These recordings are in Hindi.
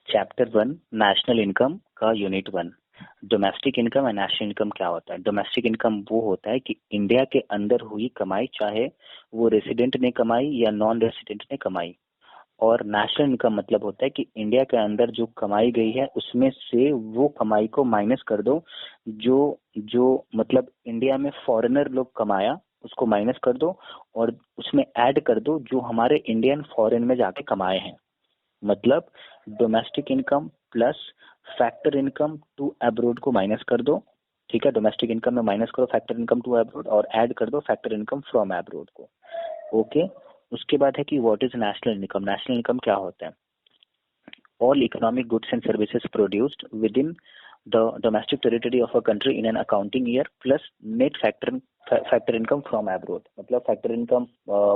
चैप्टर 1 नेशनल इनकम का unit 1 domestic income and national income क्या होता है। डोमेस्टिक इनकम वो होता है कि इंडिया के अंदर हुई कमाई, चाहे वो रेसिडेंट ने कमाई या नॉन रेसिडेंट ने कमाई। और नेशनल इनकम मतलब होता है कि इंडिया के अंदर जो कमाई गई है उसमें से वो कमाई को माइनस कर दो, जो जो मतलब इंडिया में फॉरेनर लोग कमाया उसको माइनस कर दो और उसमें ऐड कर दो जो हमारे इंडियन फॉरेन में जाके कमाए हैं। मतलब domestic income plus factor income to abroad को माइनस कर दो। ठीक है, डोमेस्टिक इनकम में माइनस करो फैक्टर इनकम टू अब्रोड और ऐड कर दो फैक्टर इनकम फ्रॉम अब्रोड को। ओके, उसके बाद है कि what is national income. National income क्या होता है? All economic goods and services produced within the domestic territory of a country in an accounting year plus net factor income from abroad. मतलब factor income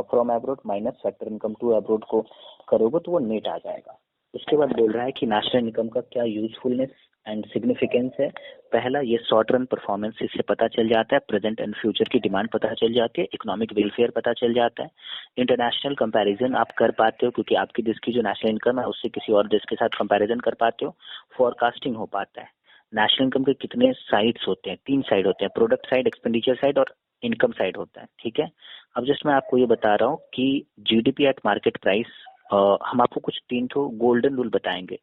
from abroad minus factor income to abroad को करोगे तो वो नेट आ जाएगा। उसके बाद बोल रहा है कि नेशनल इनकम का क्या यूजफुलनेस एंड सिग्निफिकेंस है। पहला, ये शॉर्ट रन परफॉर्मेंस इससे पता चल जाता है, प्रेजेंट एंड फ्यूचर की डिमांड पता चल जाती है, इकोनॉमिक वेलफेयर पता चल जाता है, इंटरनेशनल कंपैरिजन आप कर पाते हो क्योंकि आपके देश की जो नेशनल इनकम है उससे किसी और देश के साथ कंपैरिजन कर पाते हो, फोरकास्टिंग हो पाता है। नेशनल इनकम के कितने साइड्स होते हैं? 3 साइड होते हैं, प्रोडक्ट साइड, एक्सपेंडिचर साइड और इनकम साइड होता है। ठीक है, अब जस्ट मैं आपको ये बता रहा हूँ कि जीडीपी एट मार्केट प्राइस, हम आपको कुछ 3 तो गोल्डन रूल बताएंगे।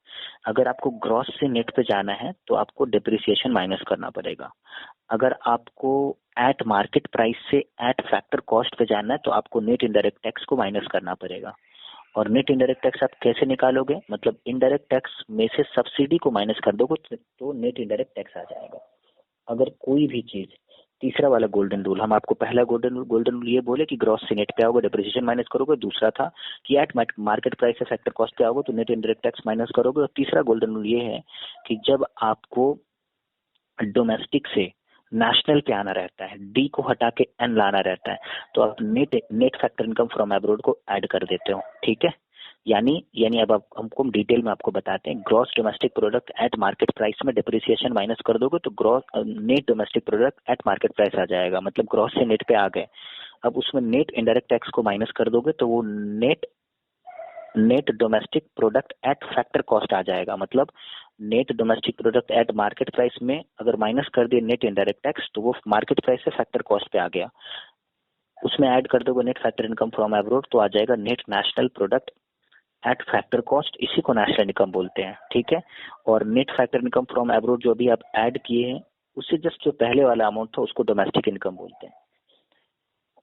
अगर आपको ग्रॉस से नेट पे जाना है तो आपको डिप्रिसिएशन माइनस करना पड़ेगा। अगर आपको एट मार्केट प्राइस से एट फैक्टर कॉस्ट पे जाना है तो आपको नेट इनडायरेक्ट टैक्स को माइनस करना पड़ेगा। और नेट इनडायरेक्ट टैक्स आप कैसे निकालोगे? मतलब इनडायरेक्ट टैक्स में से सब्सिडी को माइनस कर दोगे तो नेट इनडायरेक्ट टैक्स आ जाएगा। अगर कोई भी चीज, तीसरा वाला गोल्डन रूल, हम आपको पहला गोल्डन रूल ये बोले कि ग्रॉस से नेट पे आओगे डिप्रिसिएशन माइनस करोगे। दूसरा था कि एट मार्केट प्राइस से फैक्टर कॉस्ट पे आओगे तो नेट इनडायरेक्ट टैक्स माइनस करोगे। और तीसरा गोल्डन रूल ये है कि जब आपको डोमेस्टिक से नेशनल पे आना रहता है, डी को हटा के एन लाना रहता है, तो आप net factor income from abroad को ऐड कर देते हो। ठीक है, यानी अब आप हमको डिटेल में आपको बताते हैं। Gross domestic product at market price में डिप्रिसिएशन माइनस कर दोगे तो gross net domestic product at market price आ जाएगा। मतलब ग्रॉस से नेट पे आ गए। अब उसमें नेट इनडायरेक्ट टैक्स को माइनस कर दोगे तो वो net domestic product at factor cost आ जाएगा। मतलब net domestic product at market price में अगर माइनस कर दिए नेट इनडायरेक्ट टैक्स तो वो मार्केट प्राइस से फैक्टर कॉस्ट पे आ गया। उसमें ऐड कर दोगे net factor income from abroad तो आ जाएगा net national product at factor cost. इसी को नेशनल इनकम बोलते हैं। ठीक है, और net factor income from abroad जो अभी आप ऐड किए हैं उससे जस्ट जो पहले वाला अमाउंट था उसको डोमेस्टिक इनकम बोलते हैं।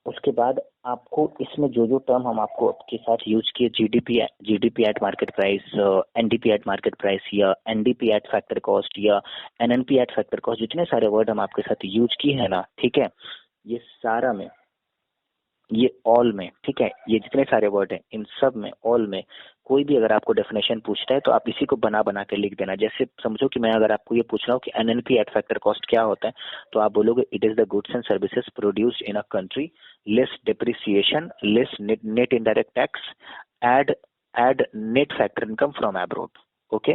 उसके बाद आपको इसमें जो टर्म हम आपको आपके साथ यूज किए, GDP at market price, NDP at market price या एनडीपी एट फैक्टर कॉस्ट या एनएनपी एट फैक्टर कॉस्ट, जितने सारे वर्ड हम आपके साथ यूज किए हैं ना, ठीक है, ये सारा में, ये ऑल में, ठीक है, ये जितने सारे वर्ड हैं इन सब में, ऑल में कोई भी अगर आपको डेफिनेशन पूछता है तो आप इसी को बना बना के लिख देना। जैसे समझो कि मैं अगर आपको ये पूछ रहा हूँ कि एनएनपी एट फैक्टर कॉस्ट क्या होता है तो आप बोलोगे it is the goods and services produced in a country less depreciation less net indirect tax add net factor income from abroad. Okay,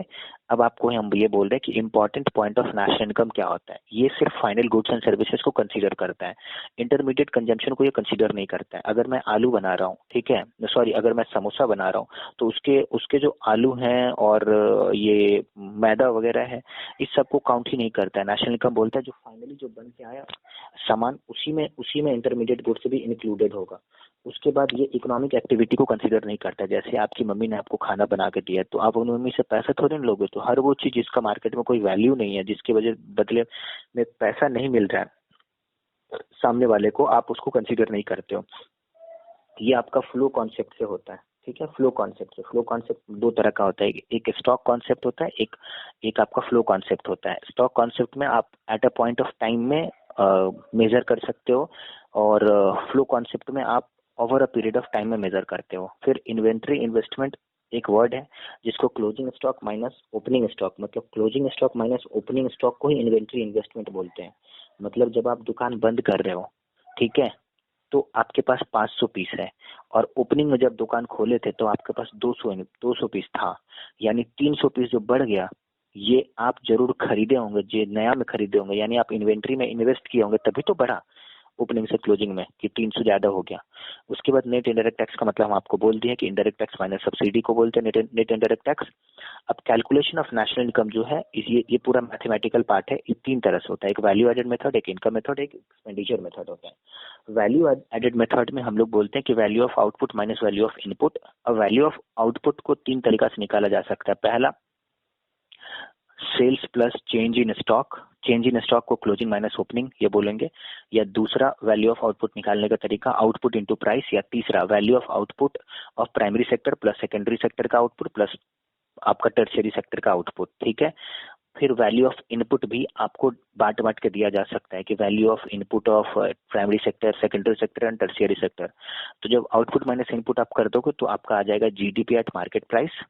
अब आपको हम ये बोल रहे हैं कि important point of national income क्या होता है। ये सिर्फ फाइनल गुड्स एंड सर्विसेज को कंसीडर करता है, इंटरमीडिएट कंजम्पशन को ये कंसीडर नहीं करता है। अगर मैं आलू बना रहा हूँ, ठीक है, सॉरी, अगर मैं समोसा बना रहा हूँ तो उसके जो आलू हैं और ये मैदा वगैरह है इस सब को काउंट ही नहीं करता है। नेशनल इनकम बोलता है जो फाइनली जो बन के आया सामान उसी में इंटरमीडिएट गुड्स भी इंक्लूडेड होगा। उसके बाद ये इकोनॉमिक एक्टिविटी को कंसीडर नहीं करता। जैसे आपकी मम्मी ने आपको खाना बना के दिया तो आप अपनी मम्मी से पैसा थोड़े ना लोगे। तो हर वो चीज जिसका मार्केट में कोई वैल्यू नहीं है, जिसके बदले में पैसा नहीं मिल रहा है सामने वाले को, आप उसको कंसीडर नहीं करते हो। ये आपका फ्लो कॉन्सेप्ट से होता है। ठीक है, फ्लो कॉन्सेप्ट 2 तरह का होता है, एक स्टॉक कॉन्सेप्ट होता है, एक आपका फ्लो कॉन्सेप्ट होता है। स्टॉक कॉन्सेप्ट में आप at a point of time में मेजर कर सकते हो और फ्लो कॉन्सेप्ट में आप over a period of time में मेजर करते हो। फिर इन्वेंट्री इन्वेस्टमेंट एक वर्ड है जिसको closing stock minus opening stock, मतलब closing stock minus opening stock को ही इन्वेंट्री इन्वेस्टमेंट बोलते हैं। मतलब जब आप दुकान बंद कर रहे हो, ठीक है, तो आपके पास 500 पीस है और ओपनिंग में जब दुकान खोले थे तो आपके पास 200 पीस था, यानी 300 पीस जो बढ़ गया ये आप जरूर खरीदे होंगे, जो नया में खरीदे होंगे, यानी आप इन्वेंट्री में इन्वेस्ट किए होंगे तभी तो बढ़ा। ओपनिंग से क्लोजिंग में कि 300 ज्यादा हो गया। उसके बाद नेट इनडायरेक्ट टैक्स का मतलब हम आपको बोल दिए कि इनडायरेक्ट टैक्स माइनस सब्सिडी को बोलते हैं नेट इनडायरेक्ट टैक्स। अब कैलकुलेशन ऑफ नेशनल इनकम जो है ये पूरा मैथमेटिकल पार्ट है। ये 3 तरह से होता है, एक वैल्यू एडेड मेथड, एक इनकम मेथड, एक एक्सपेंडिचर मेथड होता है। वैल्यू एडेड मेथड में हम लोग बोलते हैं कि value of output minus value of input. और वैल्यू ऑफ आउटपुट को 3 तरीका से निकाला जा सकता है। पहला, sales plus change in stock, change in stock को क्लोजिंग माइनस ओपनिंग ये बोलेंगे। या दूसरा वैल्यू ऑफ आउटपुट निकालने का तरीका आउटपुट इनटू प्राइस। या तीसरा value of output of primary sector plus secondary sector का आउटपुट प्लस आपका टर्शियरी सेक्टर का आउटपुट, ठीक है। फिर वैल्यू ऑफ इनपुट भी आपको बांट बांट के दिया जा सकता है कि value of input of primary sector, secondary sector and tertiary sector. तो जब आउटपुट माइनस इनपुट आप कर दोगे तो आपका आ जाएगा GDP at market price.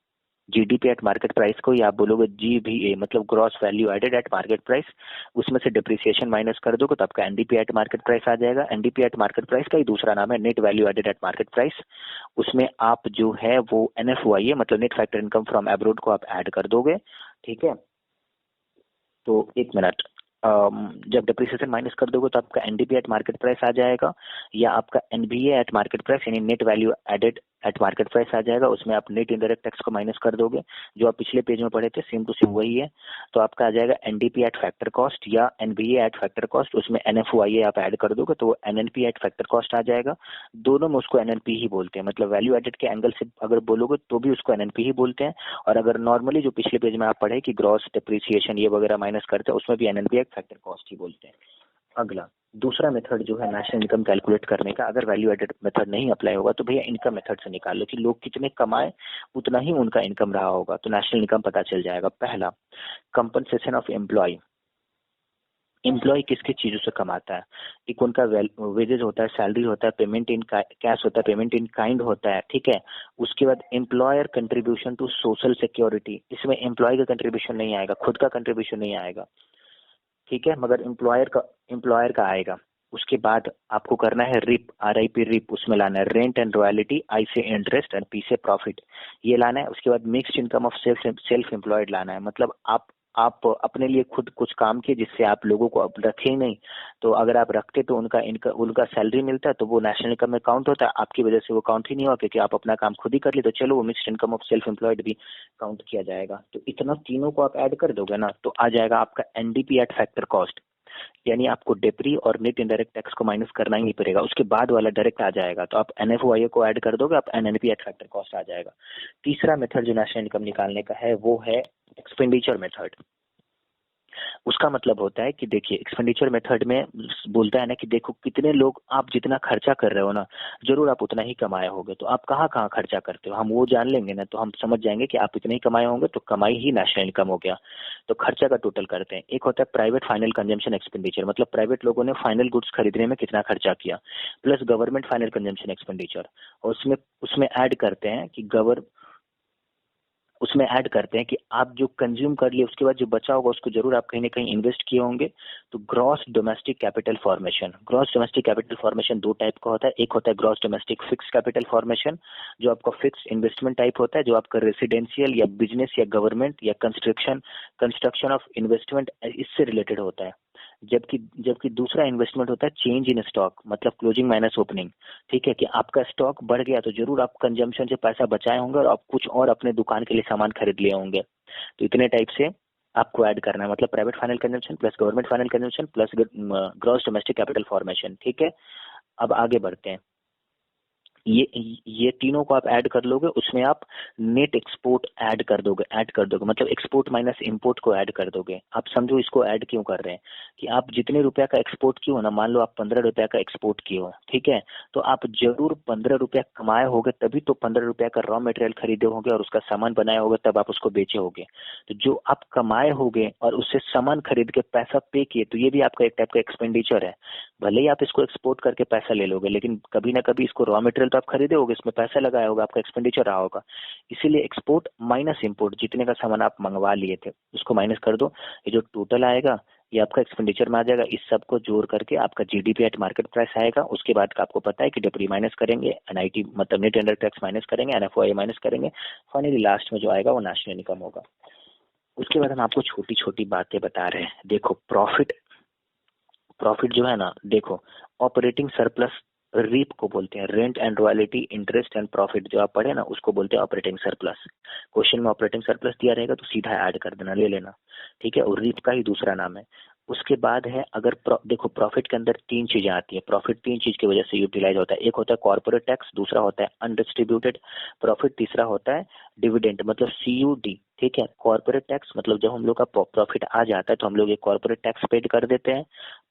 GDP at market price को ही आप बोलोगे जीवीए, मतलब gross value added at market price. उसमें से डिप्रिसिएशन माइनस कर दोगे तो आपका एनडीपी एट मार्केट प्राइस आ जाएगा। एनडीपी एट मार्केट प्राइस का ही दूसरा नाम है net value added at market price. उसमें आप जो है वो एनएफओआई मतलब net factor income from abroad को आप ऐड कर दोगे, ठीक है। तो एक मिनट, जब डिप्रिसिएशन माइनस कर दोगे तो आपका एनडीपी एट मार्केट प्राइस आ जाएगा, या आपका एनबीए एट मार्केट प्राइस यानी net value added at market price आ जाएगा। उसमें आप नेट इनडायरेक्ट टैक्स को माइनस कर दोगे, जो आप पिछले पेज में पढ़े थे सेम टू सेम वही है। तो आपका आ जाएगा एनडीपी एट फैक्टर कॉस्ट या एनबीए एट फैक्टर कॉस्ट। उसमें एनएफओआई आप ऐड कर दोगे तो एनएनपी एट फैक्टर कॉस्ट आ जाएगा। दोनों में उसको एनएनपी ही बोलते हैं, मतलब वैल्यू एडेड के एंगल से अगर बोलोगे तो भी उसको एनएनपी ही बोलते हैं। और अगर नॉर्मली जो पिछले पेज में आप पढ़े कि ग्रॉस डिप्रिसिएशन ये वगैरह माइनस करते हैं उसमें भी एनएनपी एट फैक्टर कॉस्ट ही बोलते हैं। अगला दूसरा मेथड जो है नेशनल इनकम कैलकुलेट करने का, अगर वैल्यू एडेड मेथड नहीं अप्लाई होगा तो भैया इनकम मेथड से निकाल लो कि लोग कितने कमाए उतना ही उनका इनकम रहा होगा, तो नेशनल इनकम पता चल जाएगा। पहला, कंपनसेशन ऑफ एम्प्लॉय। एम्प्लॉय किस किस चीजों से कमाता है? एक उनका वेजेस होता है, सैलरी होता है, पेमेंट इन कैश होता है, पेमेंट इन काइंड होता है, ठीक है। उसके बाद employer contribution to social security, इसमें एम्प्लॉय का कंट्रीब्यूशन नहीं आएगा, खुद का कंट्रीब्यूशन नहीं आएगा, ठीक है, मगर एम्प्लॉयर का आएगा। उसके बाद आपको करना है रिप, आरआईपी रिप, उसमें लाना है रेंट एंड रॉयल्टी, आई से इंटरेस्ट एंड पी से प्रॉफिट, ये लाना है। उसके बाद mixed income of self employed लाना है, मतलब आप अपने लिए खुद कुछ काम किए जिससे आप लोगों को अब रखे ही नहीं, तो अगर आप रखते तो उनका सैलरी मिलता है तो वो नेशनल इनकम में काउंट होता है, आपकी वजह से वो काउंट ही नहीं हुआ क्योंकि आप अपना काम खुद ही कर लिए, तो चलो वो mixed income of self employed भी काउंट किया जाएगा। तो इतना तीनों को आप ऐड कर दोगे ना तो आ जाएगा आपका एनडीपी एट फैक्टर कॉस्ट, यानी आपको डेप्री और नेट इनडायरेक्ट टैक्स को माइनस करना ही नहीं पड़ेगा, उसके बाद वाला डायरेक्ट आ जाएगा। तो आप एनएफओआई को ऐड कर दोगे, आप एनएनपी एट फैक्टर कॉस्ट आ जाएगा। तीसरा मेथड जो नेशनल इनकम निकालने का है वो है एक्सपेंडिचर मेथड। उसका मतलब होता है कि देखिए एक्सपेंडिचर मेथड में बोलता है ना कि देखो कितने लोग आप जितना खर्चा कर रहे हो ना जरूर आप उतना ही कमाए होगे, तो आप कहाँ कहाँ खर्चा करते हो हम वो जान लेंगे ना, तो हम समझ जाएंगे कि आप इतने ही कमाए होंगे तो कमाई ही नेशनल इनकम हो गया। तो खर्चा का टोटल करते हैं। एक होता है प्राइवेट फाइनल कंजम्पशन एक्सपेंडिचर, मतलब प्राइवेट लोगों ने फाइनल गुड्स खरीदने में कितना खर्चा किया, plus government final consumption expenditure, और उसमें ऐड करते हैं कि उसमें ऐड करते हैं कि आप जो कंज्यूम कर लिए उसके बाद जो बचा होगा उसको जरूर आप कहीं ना कहीं इन्वेस्ट किए होंगे। तो gross domestic capital formation, gross domestic capital formation 2 type का होता है। एक होता है gross domestic fix capital formation, जो आपका फिक्स इन्वेस्टमेंट टाइप होता है, जो आपका रेसिडेंशियल या बिजनेस या गवर्नमेंट या कंस्ट्रक्शन ऑफ इन्वेस्टमेंट इससे रिलेटेड होता है। जबकि दूसरा इन्वेस्टमेंट होता है चेंज इन स्टॉक, मतलब क्लोजिंग माइनस ओपनिंग, ठीक है, कि आपका स्टॉक बढ़ गया तो जरूर आप कंजम्पशन से पैसा बचाए होंगे और आप कुछ और अपने दुकान के लिए सामान खरीद लिए होंगे। तो इतने टाइप से आपको ऐड करना है, मतलब private final consumption plus government final consumption plus gross domestic capital formation, ठीक है। अब आगे बढ़ते हैं। ये तीनों को आप ऐड कर लोगे, उसमें आप नेट एक्सपोर्ट ऐड कर दोगे, मतलब एक्सपोर्ट माइनस इंपोर्ट को ऐड कर दोगे। आप समझो इसको ऐड क्यों कर रहे हैं कि आप जितने रुपया का एक्सपोर्ट किए हो ना, मान लो आप 15 रुपया का एक्सपोर्ट किए हो, ठीक है, तो आप जरूर 15 रुपया कमाए होगे तभी तो 15 रुपया का रॉ मटेरियल खरीदे होंगे और उसका सामान बनाए होगे तब आप उसको बेचे होगे। तो जो आप कमाए होगे और उससे सामान खरीद के पैसा पे किए तो ये भी आपका एक टाइप का एक्सपेंडिचर है। भले ही आप इसको एक्सपोर्ट करके पैसा ले लोगे लेकिन कभी ना कभी इसको रॉ मटेरियल तो आप खरीदे होगे, इसमें पैसा लगाया होगा, आपका एक्सपेंडिचर रहा होगा। इसीलिए एक्सपोर्ट माइनस इंपोर्ट, जितने का सामान आप मंगवा लिए थे उसको माइनस कर दो, ये जो टोटल आएगा ये आपका एक्सपेंडिचर में आ जाएगा। इस सब को जोड़ करके आपका जीडीपी एट मार्केट प्राइस आएगा। उसके बाद का आपको पता है कि डिप्री माइनस करेंगे, एनआईटी मतलब नेट इनडायरेक्ट टैक्स माइनस करेंगे, एनएफओआई माइनस करेंगे, फाइनली लास्ट में जो आएगा वो नेशनल इनकम होगा। उसके बाद हम आपको छोटी छोटी बातें बता रहे हैं। देखो प्रॉफिट जो है ना, देखो ऑपरेटिंग सरप्लस रीप को बोलते हैं, rent and royalty interest and profit जो आप पढ़े ना उसको बोलते हैं ऑपरेटिंग सरप्लस। क्वेश्चन में ऑपरेटिंग सरप्लस दिया रहेगा तो सीधा ऐड कर देना, ले लेना, ठीक है। और रीप का ही दूसरा नाम है। उसके बाद है अगर देखो प्रॉफिट के अंदर तीन चीजें आती है, प्रॉफिट तीन चीज की वजह से यूटिलाइज होता है। एक होता है कॉर्पोरेट टैक्स, दूसरा होता है अनडिस्ट्रीब्यूटेड प्रॉफिट, तीसरा होता है डिविडेंड मतलब CUD, ठीक है। कॉर्पोरेट टैक्स मतलब जब हम लोग का प्रॉफिट आ जाता है तो हम लोग एक कॉर्पोरेट टैक्स पेड कर देते हैं,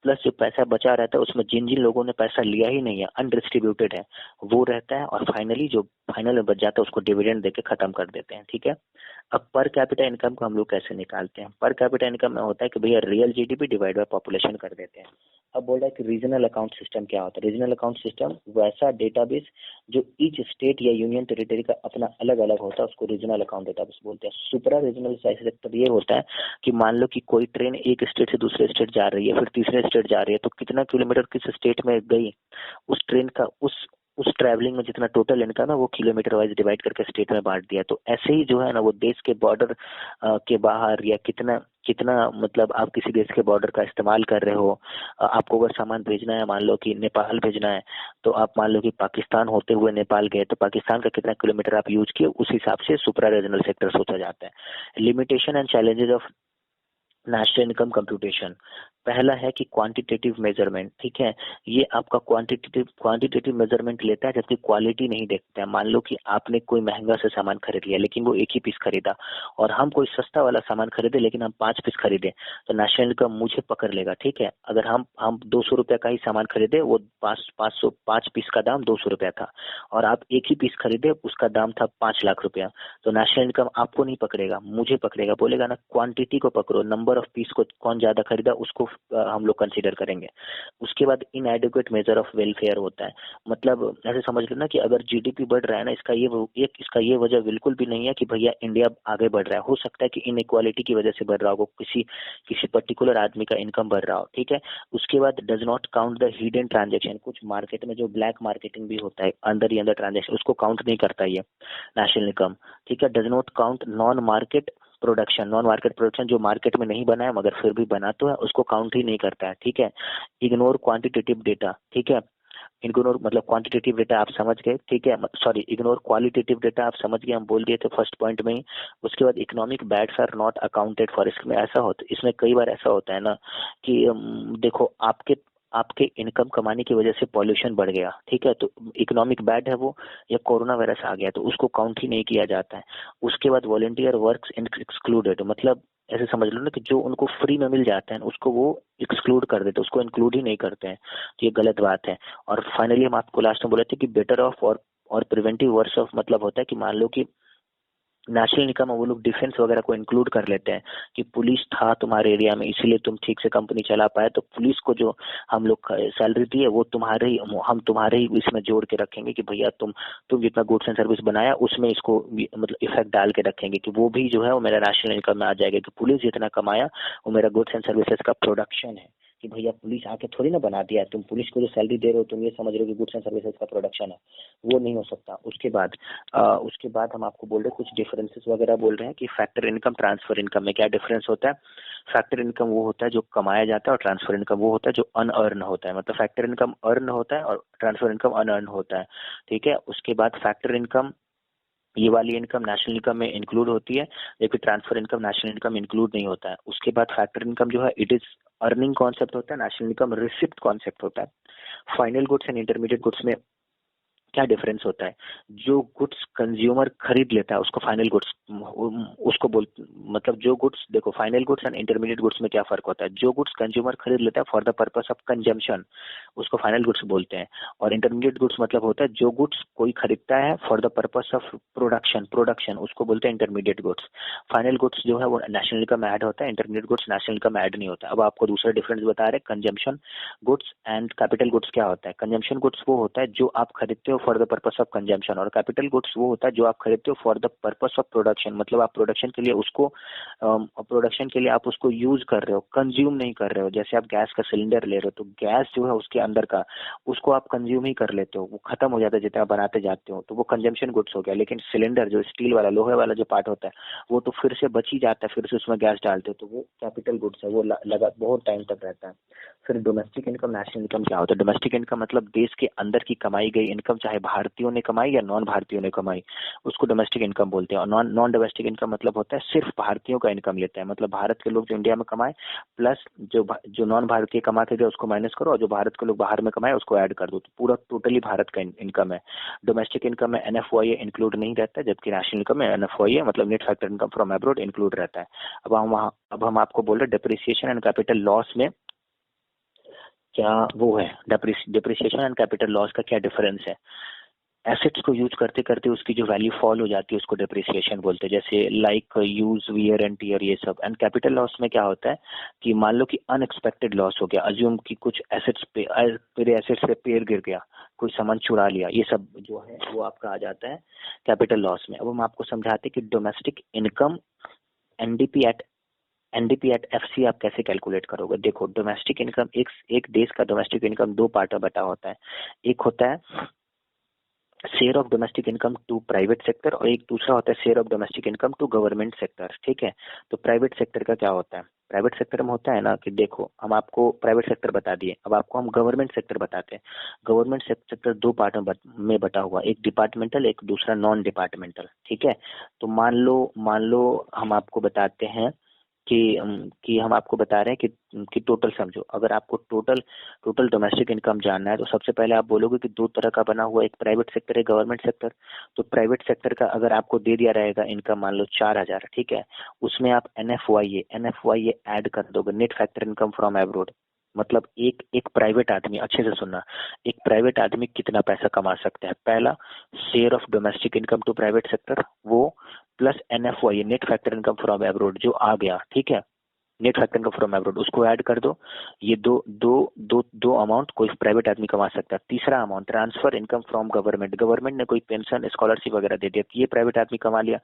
प्लस जो पैसा बचा रहता है उसमें जिन जिन लोगों ने पैसा लिया ही नहीं है, अनडिस्ट्रीब्यूटेड है, वो रहता है, और फाइनली जो फाइनल में बच जाता है उसको डिविडेंड देके खत्म कर देते हैं, ठीक है। अब पर कैपिटा इनकम को हम लोग कैसे निकालते हैं? पर कैपिटा इनकम में होता है कि भैया real GDP divide by population कर देते हैं। अब बोल रहा है कि रीजनल अकाउंट सिस्टम क्या होता है? रीजनल अकाउंट सिस्टम वैसा डेटाबेस जो ईच स्टेट या यूनियन टेरिटरी का अपना अलग अलग होता है, उसको रीजनल अकाउंट डेटाबेस बोलते हैं। सुपरा रीजनल सेक्टर ये होता है कि मान लो कि कोई ट्रेन एक स्टेट से दूसरे स्टेट जा रही है, फिर तीसरे स्टेट जा रही है, तो कितना किलोमीटर किस स्टेट में गई, उस ट्रेन का उस ट्रैवलिंग में जितना टोटल इनकम है वो किलोमीटर वाइज डिवाइड करके स्टेट में बांट दिया। तो ऐसे ही जो है ना वो देश के बॉर्डर के बाहर या कितना कितना मतलब आप किसी देश के बॉर्डर का इस्तेमाल कर रहे हो, आपको अगर सामान भेजना है, मान लो कि नेपाल भेजना है, तो आप मान लो कि पाकिस्तान होते हुए नेपाल गए, तो पाकिस्तान का कितना किलोमीटर आप यूज किए, उस हिसाब से सुपरा रीजनल सेक्टर सोचा जाता है। Limitation and challenges of national income computation. पहला है कि क्वांटिटेटिव मेजरमेंट, ठीक है। ये आपका क्वांटिटेटिव मेजरमेंट लेता है जबकि क्वालिटी नहीं देखता है। मान लो कि आपने कोई महंगा से सामान खरीद लिया लेकिन वो एक ही पीस खरीदा, और हम कोई सस्ता वाला सामान खरीदे लेकिन हम 5 पीस खरीदे, तो नेशनल इनकम मुझे पकड़ लेगा, ठीक है। अगर हम 200 रुपये का ही सामान खरीदे, वो 5 पीस का दाम 200 रुपया था, और आप एक ही पीस खरीदे उसका दाम था 5 लाख रुपया, तो नेशनल इनकम आपको नहीं पकड़ेगा, मुझे पकड़ेगा। बोलेगा ना क्वांटिटी को पकड़ो, नंबर ऑफ पीस को कौन ज्यादा खरीदा उसको हम लोग कंसीडर करेंगे। उसके बाद इनएडिक्वेट मेजर ऑफ वेलफेयर होता है। मतलब ऐसे समझ लो ना कि अगर GDP बढ़ रहा है ना, इसका ये वजह बिल्कुल भी नहीं है कि भैया इंडिया आगे बढ़ रहा है। हो सकता है कि इनइक्वालिटी की वजह से बढ़ रहा हो, किसी किसी पर्टिकुलर आदमी का इनकम बढ़ रहा हो, ठीक है। उसके बाद does not count the hidden transaction. कुछ मार्केट में जो ब्लैक मार्केटिंग भी होता है अंदर ही अंदर ट्रांजेक्शन, उसको काउंट नहीं करता ये नेशनल इनकम, ठीक है। Does not count non market production जो मार्केट में नहीं बना है मगर फिर भी बना तो है, उसको काउंट ही नहीं करता है, ठीक है। इग्नोर क्वांटिटेटिव डेटा, ठीक है। इग्नोर मतलब क्वांटिटेटिव डेटा आप समझ गए, ठीक है। सॉरी, इग्नोर क्वालिटेटिव डेटा आप समझ गए, हम बोल दिए थे फर्स्ट पॉइंट में ही। उसके बाद economic bads are not accounted for. इसमें ऐसा होता है, इसमें कई बार ऐसा होता है ना कि देखो आपके आपके इनकम कमाने की वजह से पॉल्यूशन बढ़ गया, ठीक है, तो इकोनॉमिक बैड है वो, या कोरोना वायरस आ गया तो उसको काउंट ही नहीं किया जाता है। उसके बाद वॉलंटियर वर्क्स एक्सक्लूडेड, मतलब ऐसे समझ लो ना कि जो उनको फ्री में मिल जाता है उसको वो एक्सक्लूड कर देते हैं, उसको इंक्लूड ही नहीं करते हैं, तो ये गलत बात है। और फाइनली हम आपको लास्ट में बोले थे कि बेटर ऑफ और प्रिवेंटिव वर्स ऑफ, मतलब होता है कि मान लो कि नेशनल इनकम वो लोग डिफेंस वगैरह को इंक्लूड कर लेते हैं कि पुलिस था तुम्हारे एरिया में इसीलिए तुम ठीक से कंपनी चला पाए, तो पुलिस को जो हम लोग सैलरी दी है वो हम तुम्हारे ही इसमें जोड़ के रखेंगे कि भैया तुम जितना गुड्स एंड सर्विस बनाया उसमें इसको मतलब इफेक्ट डाल के रखेंगे कि वो भी जो है वो मेरा नेशनल इनकम में आ जाएगा कि पुलिस जितना कमाया वो मेरा गुड्स एंड सर्विसेज का प्रोडक्शन है, कि भैया पुलिस आके थोड़ी ना बना दिया है, तुम पुलिस को जो सैलरी दे रहे हो तुम ये समझ रहे हो कि गुड्स एंड सर्विसेज का प्रोडक्शन है, वो नहीं हो सकता। उसके बाद हम आपको बोल रहे हैं कुछ डिफरेंसेस वगैरह बोल रहे हैं कि फैक्टर इनकम ट्रांसफर इनकम में क्या डिफरेंस होता है। फैक्टर इनकम वो होता है जो कमाया जाता है, और ट्रांसफर इनकम वो होता है जो अनअर्न होता है। मतलब फैक्टर इनकम अर्न होता है और ट्रांसफर इनकम अनअर्न होता है, ठीक है। उसके बाद फैक्टर इनकम, ये वाली इनकम नेशनल इनकम में इंक्लूड होती है, जबकि transfer income national income include नहीं होता है। उसके बाद फैक्टर इनकम जो है इट इज अर्निंग कॉन्सेप्ट होता है, नेशनल इनकम रिसिप्ट कॉन्सेप्ट होता है। Final goods and intermediate goods में क्या डिफरेंस होता है? जो गुड्स कंज्यूमर खरीद लेता है उसको फाइनल गुड्स उसको बोल, मतलब जो गुड्स, देखो final goods and intermediate goods में क्या फर्क होता है। जो गुड्स कंज्यूमर खरीद लेता है for the purpose of consumption उसको फाइनल गुड्स बोलते हैं, और इंटरमीडिएट गुड्स मतलब होता है जो गुड्स कोई खरीदता है for the purpose of production उसको बोलते हैं इंटरमीडिएट गुड्स। फाइनल गुड्स जो है वो नेशनल इनकम में ऐड होता है, इंटरमीडिएट गुड्स नेशनल इनकम में ऐड नहीं होता। अब आपको दूसरा डिफरेंस बता रहे, consumption goods and capital goods क्या होता है। कंजम्पशन गुड्स वो होता है जो आप खरीदते हो हो for the purpose of consumption, और कैपिटल गुड्स वो होता है जो आप खरीदते हो for the purpose of production, मतलब आप प्रोडक्शन के लिए उसको आप उसको यूज कर रहे हो, कंज्यूम नहीं कर रहे हो। जैसे आप गैस का सिलेंडर ले रहे हो तो गैस जो है उसके अंदर का उसको आप कंज्यूम ही कर लेते हो, वो खत्म हो जाता है जितना बनाते जाते हो, तो वो कंजम्पशन गुड्स हो गया। लेकिन सिलेंडर जो स्टील वाला लोहे वाला जो पार्ट होता है वो तो फिर से बच ही जाता है, फिर से उसमें गैस डालते हो, तो वो कैपिटल गुड्स है, वो लगा बहुत टाइम तक रहता है। फिर डोमेस्टिक इनकम, नेशनल इनकम क्या होता है? डोमेस्टिक इनकम मतलब देश के अंदर की कमाई गई इनकम, चाहे भारतीयों ने कमाई या नॉन भारतीयों ने कमाई, उसको डोमेस्टिक इनकम बोलते हैं। और नॉन डोमेस्टिक इनकम मतलब होता है सिर्फ भारतीयों का इनकम लेता है, मतलब भारत के लोग जो इंडिया में कमाए प्लस जो नॉन भारतीय कमा के गए उसको माइनस करो, और जो भारत के लोग बाहर में कमाए उसको ऐड कर दो, तो पूरा टोटली भारत का इनकम है। डोमेस्टिक इनकम में एनएफओआई इंक्लूड नहीं रहता है, जबकि नेशनल इनकम में एनएफओआई मतलब net factor income from abroad include रहता है। अब हम आपको बोल रहे डिप्रिसिएशन एंड कैपिटल लॉस में क्या वो है, डिप्रिसिएशन एंड कैपिटल लॉस का क्या डिफरेंस है? एसेट्स को यूज करते करते उसकी जो वैल्यू फॉल हो जाती है उसको डिप्रिसिएशन बोलते हैं, जैसे like use wear and tear ये सब। एंड कैपिटल लॉस में क्या होता है कि मान लो कि अनएक्सपेक्टेड लॉस हो गया, अज्यूम कि कुछ एसेट्स पे मेरे एसेट्स पे पेड़ गिर गया, कोई सामान चुरा लिया, ये सब जो है वो आपका आ जाता है कैपिटल लॉस में। अब हम आपको समझाते हैं कि domestic income NDP at FC आप कैसे कैलकुलेट करोगे। देखो डोमेस्टिक इनकम, एक देश का डोमेस्टिक इनकम दो पार्ट में बटा होता है। एक होता है share of domestic income to private sector, और एक दूसरा होता है share of domestic income to government sector. ठीक है, तो प्राइवेट सेक्टर का क्या होता है? प्राइवेट सेक्टर में होता है ना कि देखो हम आपको प्राइवेट सेक्टर बता दिए, अब आपको हम गवर्नमेंट सेक्टर बताते हैं। गवर्नमेंट सेक्टर दो पार्ट में बटा हुआ, एक डिपार्टमेंटल, एक दूसरा नॉन डिपार्टमेंटल। ठीक है, तो मान लो हम आपको बताते हैं कि हम आपको बता रहे हैं कि टोटल समझो, अगर आपको टोटल डोमेस्टिक इनकम जानना है तो सबसे पहले आप बोलोगे कि दो तरह का बना हुआ, एक प्राइवेट सेक्टर है गवर्नमेंट सेक्टर। तो प्राइवेट सेक्टर का अगर आपको दे दिया रहेगा इनकम मान लो 4,000, ठीक है, उसमें आप एनएफवाई ऐड कर दोगे, net factor income from abroad. मतलब एक प्राइवेट आदमी, अच्छे से सुनना, एक प्राइवेट आदमी कितना पैसा कमा सकता है? पहला share of domestic income to private sector वो, plus NFOI net factor income from abroad जो आ गया, ठीक है, net factor income from abroad उसको ऐड कर दो। ये दो अमाउंट कोई प्राइवेट आदमी कमा सकता है। तीसरा amount transfer income from government ने कोई पेंशन स्कॉलरशिप वगैरह दे दिया तो ये प्राइवेट आदमी कमा लिया।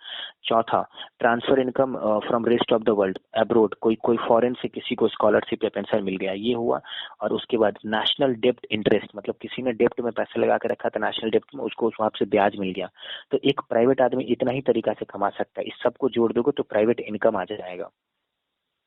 चौथा transfer income from rest of the world abroad, कोई फॉरेन से किसी को स्कॉलरशिप या पेंशन मिल गया, ये हुआ। और उसके बाद नेशनल डेप्ट इंटरेस्ट, मतलब किसी ने डेप्ट में पैसा लगा के रखा था नेशनल डेप्ट में, उसको वहां से ब्याज मिल गया। तो एक प्राइवेट आदमी इतना ही तरीका से कमा सकता है। इस सबको जोड़ दोगे तो प्राइवेट इनकम आ जाएगा।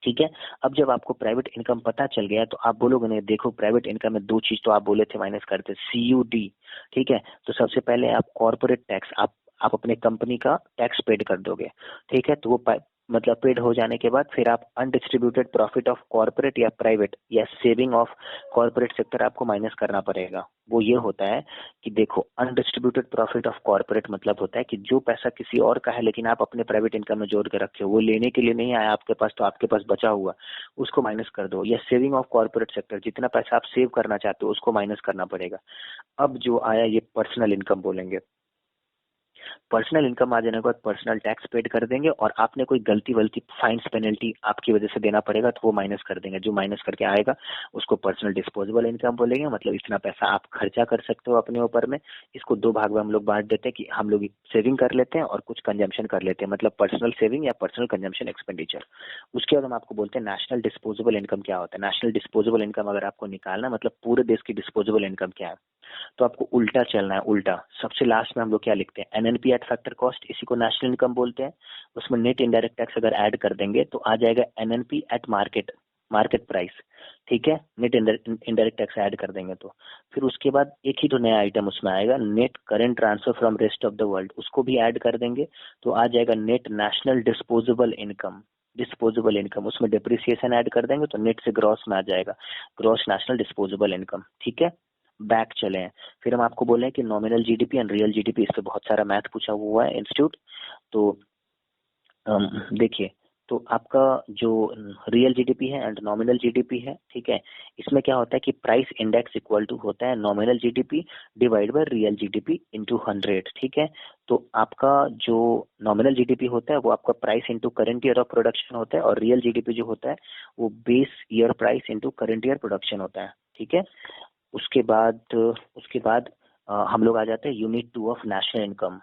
ठीक है, अब जब आपको प्राइवेट इनकम पता चल गया तो आप बोलोगे नहीं, देखो प्राइवेट इनकम में दो चीज तो आप बोले थे माइनस करते, सीयूडी। ठीक है, तो सबसे पहले आप कॉर्पोरेट टैक्स, आप अपने कंपनी का टैक्स पेड कर दोगे। ठीक है, तो वो मतलब पेड हो जाने के बाद फिर आप अनडिस्ट्रीब्यूटेड प्रॉफिट ऑफ कॉर्पोरेट या प्राइवेट या सेविंग ऑफ कॉर्पोरेट सेक्टर आपको माइनस करना पड़ेगा। वो ये होता है कि देखो अनडिस्ट्रीब्यूटेड प्रॉफिट ऑफ कॉर्पोरेट मतलब होता है कि जो पैसा किसी और का है लेकिन आप अपने प्राइवेट इनकम में जोड़ के रखे हो, वो लेने के लिए नहीं आया आपके पास तो आपके पास बचा हुआ, उसको माइनस कर दो। या सेविंग ऑफ कॉर्पोरेट सेक्टर, जितना पैसा आप सेव करना चाहते हो उसको माइनस करना पड़ेगा। अब जो आया ये पर्सनल इनकम बोलेंगे। पर्सनल इनकम आ जाने के बाद पर्सनल टैक्स पेड कर देंगे, और आपने कोई गलती वलती फाइन्स पेनल्टी आपकी वजह से देना पड़ेगा तो वो माइनस कर देंगे। जो माइनस करके आएगा उसको पर्सनल डिस्पोजेबल इनकम बोलेंगे, मतलब इतना पैसा आप खर्चा कर सकते हो अपने ऊपर में। इसको दो भाग में हम लोग बांट देते हैं कि हम लोग सेविंग कर लेते हैं और कुछ कंजम्पशन कर लेते हैं, मतलब पर्सनल सेविंग या पर्सनल कंजम्पशन एक्सपेंडिचर। उसके बाद हम आपको बोलते हैं नेशनल डिस्पोजेबल इनकम क्या होता है। नेशनल डिस्पोजेबल इनकम अगर आपको निकालना मतलब पूरे देश की डिस्पोजेबल इनकम क्या है, तो आपको उल्टा चलना है। उल्टा सबसे लास्ट में हम लोग क्या लिखते हैं, एनएनपी एट फैक्टर कॉस्ट, इसी को नेशनल इनकम बोलते हैं। उसमें नेट इनडायरेक्ट टैक्स अगर ऐड कर देंगे तो आ जाएगा एनएनपी एट मार्केट प्राइस। ठीक है, नेट इनडायरेक्ट टैक्स ऐड कर देंगे तो फिर उसके बाद एक ही तो नया आइटम उसमें आएगा, net current transfer from rest of the world, उसको भी ऐड कर देंगे तो आ जाएगा नेट नेशनल डिस्पोजेबल इनकम। उसमें डिप्रिसिएशन ऐड कर देंगे तो नेट से ग्रॉस में आ जाएगा, ग्रॉस नेशनल डिस्पोजेबल इनकम। ठीक है, बैक चले हैं। फिर हम आपको बोले हैं कि nominal GDP and real GDP, इस पे बहुत सारा मैथ पूछा हुआ है इंस्टीट्यूट। तो देखिए, तो आपका जो रियल जीडीपी है एंड नॉमिनल जीडीपी है, ठीक है, इसमें क्या होता है कि प्राइस इंडेक्स इक्वल टू होता है nominal GDP divide by real GDP into 100। ठीक है, तो आपका जो नॉमिनल जीडीपी होता है वो आपका price into current year of production होता है, और रियल जीडीपी जो होता है वो base year price into current year production होता है। ठीक है, उसके बाद हम लोग आ जाते हैं यूनिट 2 ऑफ नेशनल इनकम।